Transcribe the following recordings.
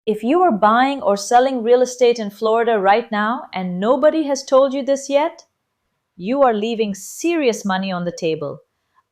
If you are buying or selling real estate in Florida right now and nobody has told you this yet, you are leaving serious money on the table.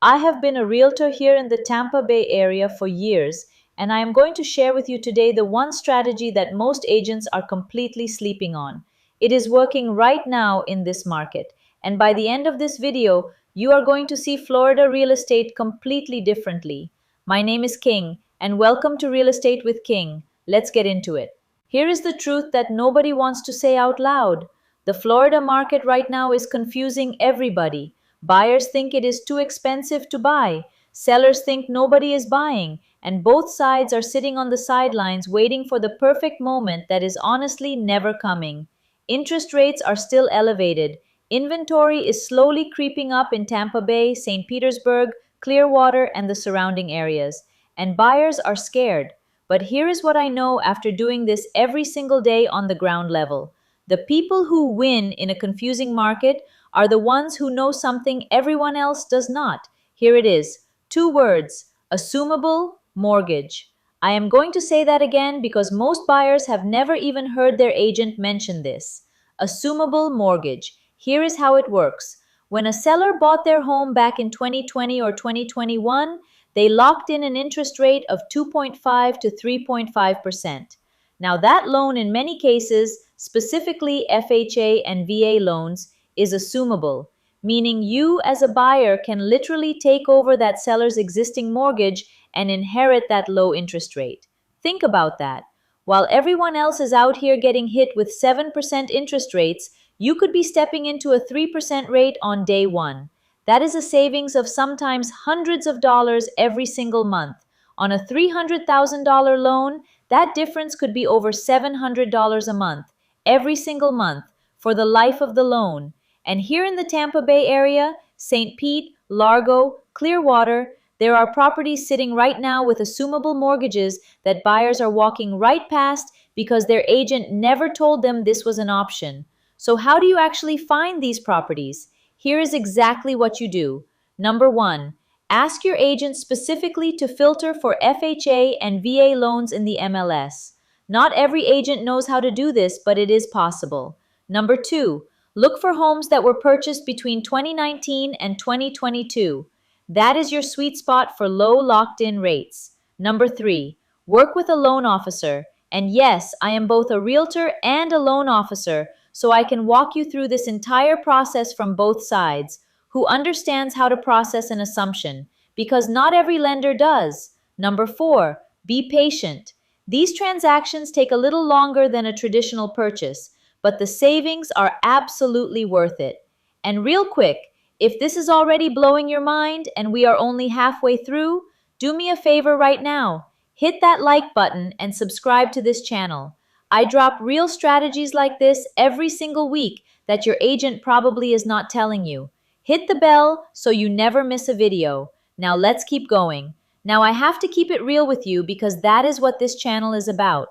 I have been a realtor here in the Tampa Bay area for years, and I am going to share with you today the one strategy that most agents are completely sleeping on. It is working right now in this market, and by the end of this video, you are going to see Florida real estate completely differently. My name is King, and welcome to Real Estate with King. Let's get into it. Here is the truth that nobody wants to say out loud. The Florida market right now is confusing everybody. Buyers think it is too expensive to buy. Sellers think nobody is buying. And both sides are sitting on the sidelines waiting for the perfect moment that is honestly never coming. Interest rates are still elevated. Inventory is slowly creeping up in Tampa Bay, St. Petersburg, Clearwater, and the surrounding areas. And buyers are scared. But here is what I know after doing this every single day on the ground level. The people who win in a confusing market are the ones who know something everyone else does not. Here it is. Two words: assumable mortgage. I am going to say that again because most buyers have never even heard their agent mention this. Assumable mortgage. Here is how it works. When a seller bought their home back in 2020 or 2021, they locked in an interest rate of 2.5 to 3.5%. Now, that loan in many cases, specifically FHA and VA loans, is assumable, meaning you as a buyer can literally take over that seller's existing mortgage and inherit that low interest rate. Think about that. While everyone else is out here getting hit with 7% interest rates, you could be stepping into a 3% rate on day one. That is a savings of sometimes hundreds of dollars every single month. On a $300,000 loan, that difference could be over $700 a month, every single month, for the life of the loan. And here in the Tampa Bay area, St. Pete, Largo, Clearwater, there are properties sitting right now with assumable mortgages that buyers are walking right past because their agent never told them this was an option. So how do you actually find these properties? Here is exactly what you do. Number one, ask your agent specifically to filter for FHA and VA loans in the MLS. Not every agent knows how to do this, but it is possible. Number two, look for homes that were purchased between 2019 and 2022. That is your sweet spot for low locked-in rates. Number three, work with a loan officer. And yes, I am both a realtor and a loan officer, so I can walk you through this entire process from both sides, who understands how to process an assumption, because not every lender does. Number four, be patient. These transactions take a little longer than a traditional purchase, but the savings are absolutely worth it. And real quick, if this is already blowing your mind and we are only halfway through, do me a favor right now. Hit that like button and subscribe to this channel. I drop real strategies like this every single week that your agent probably is not telling you. Hit the bell so you never miss a video. Now let's keep going. Now I have to keep it real with you because that is what this channel is about.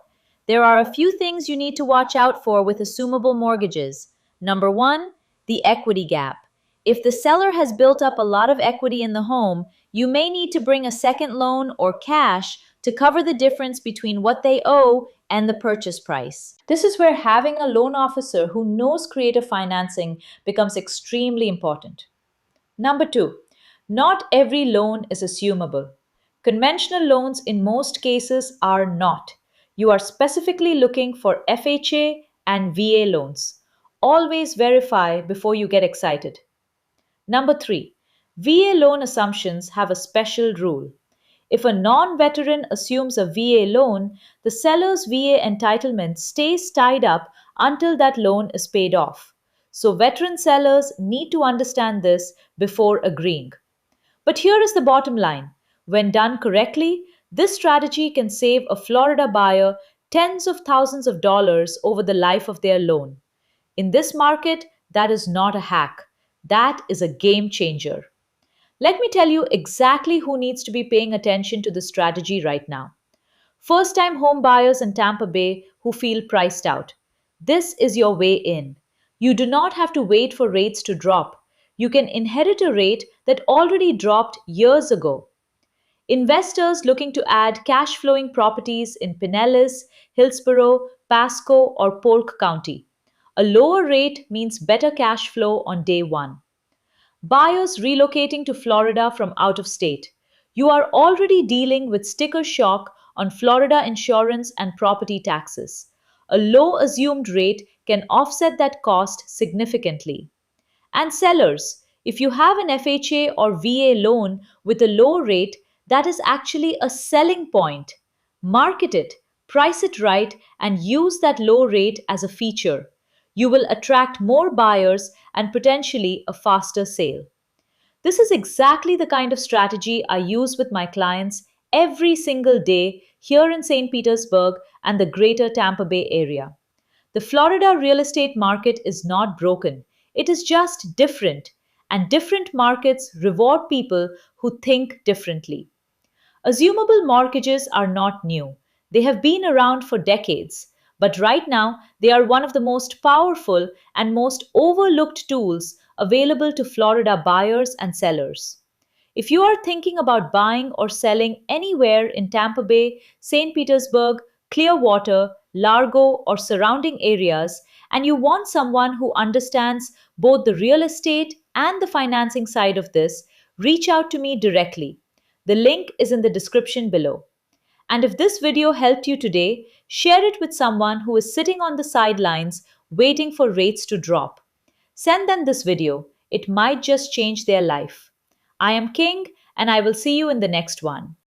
There are a few things you need to watch out for with assumable mortgages. Number one, the equity gap. If the seller has built up a lot of equity in the home, you may need to bring a second loan or cash to cover the difference between what they owe and the purchase price. This is where having a loan officer who knows creative financing becomes extremely important. Number two, not every loan is assumable. Conventional loans in most cases are not. You are specifically looking for FHA and VA loans. Always verify before you get excited. Number three, VA loan assumptions have a special rule. If a non-veteran assumes a VA loan, the seller's VA entitlement stays tied up until that loan is paid off. So veteran sellers need to understand this before agreeing. But here is the bottom line. When done correctly, this strategy can save a Florida buyer tens of thousands of dollars over the life of their loan. In this market, that is not a hack. That is a game changer. Let me tell you exactly who needs to be paying attention to this strategy right now. First-time home buyers in Tampa Bay who feel priced out. This is your way in. You do not have to wait for rates to drop. You can inherit a rate that already dropped years ago. Investors looking to add cash flowing properties in Pinellas, Hillsborough, Pasco, or Polk County. A lower rate means better cash flow on day one. Buyers relocating to Florida from out of state. You are already dealing with sticker shock on Florida insurance and property taxes. A low assumed rate can offset that cost significantly. And sellers, if you have an FHA or VA loan with a low rate, that is actually a selling point. Market it, price it right, and use that low rate as a feature. You will attract more buyers and potentially a faster sale. This is exactly the kind of strategy I use with my clients every single day here in St. Petersburg and the greater Tampa Bay area. The Florida real estate market is not broken, it is just different, and different markets reward people who think differently. Assumable mortgages are not new. They have been around for decades, but right now they are one of the most powerful and most overlooked tools available to Florida buyers and sellers. If you are thinking about buying or selling anywhere in Tampa Bay, St. Petersburg, Clearwater, Largo, or surrounding areas, and you want someone who understands both the real estate and the financing side of this, reach out to me directly. The link is in the description below. And if this video helped you today, share it with someone who is sitting on the sidelines waiting for rates to drop. Send them this video, it might just change their life. I am King, and I will see you in the next one.